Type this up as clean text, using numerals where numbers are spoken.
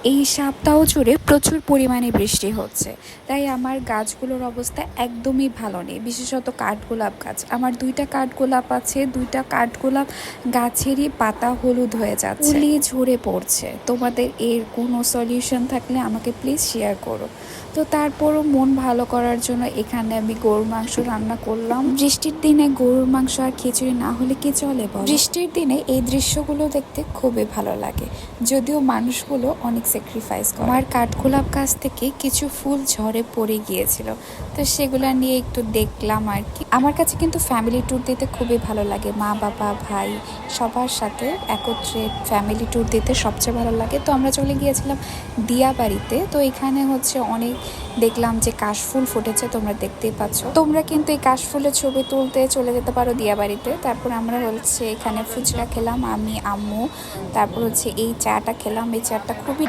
এই সপ্তাহ জুড়ে প্রচুর পরিমাণে বৃষ্টি হচ্ছে, তাই আমার গাছগুলোর অবস্থা একদমই ভালো নেই। বিশেষত কাঠগোলাপ গাছ, আমার 2টা কাঠগোলাপ আছে, 2টা কাঠগোলাপ গাছেরই পাতা হলুদ হয়ে যাচ্ছে, ফুলই ঝরে পড়ছে। তোমাদের এর কোনো সলিউশন থাকলে আমাকে প্লিজ শেয়ার করো। তো তারপরও মন ভালো করার জন্য এখানে আমি গরুর মাংস রান্না করলাম। বৃষ্টির দিনে গরুর মাংস আর খিচুড়ি না হলে কি চলে বলো? বৃষ্টির দিনে এই দৃশ্যগুলো দেখতে খুবই ভালো লাগে, যদিও মানুষগুলো অনেক স্যাক্রিফাইস করে। আমার কাঠগোলাপ গাছ থেকে কিছু ফুল ঝরে পড়ে গিয়েছিল, তো সেগুলো নিয়ে একটু দেখলাম আর কি। আমার কাছে কিন্তু ফ্যামিলি ট্যুর দিতে খুবই ভালো লাগে, মা বাবা ভাই সবার সাথে একত্রে ফ্যামিলি ট্যুর দিতে সবচেয়ে ভালো লাগে। তো আমরা চলে গিয়েছিলাম দিয়াবাড়িতে। তো এখানে হচ্ছে অনেক দেখলাম যে কাশফুল ফুটেছে, তোমরা দেখতেই পাচ্ছ। তোমরা কিন্তু এই কাশফুলের ছবি তুলতে চলে যেতে পারো দিয়াবাড়িতে। তারপর আমরা হচ্ছে এখানে ফুচকা খেলাম আমি, আম্মু। তারপর হচ্ছে এই চাটা খেলাম, এই চাটা খুবই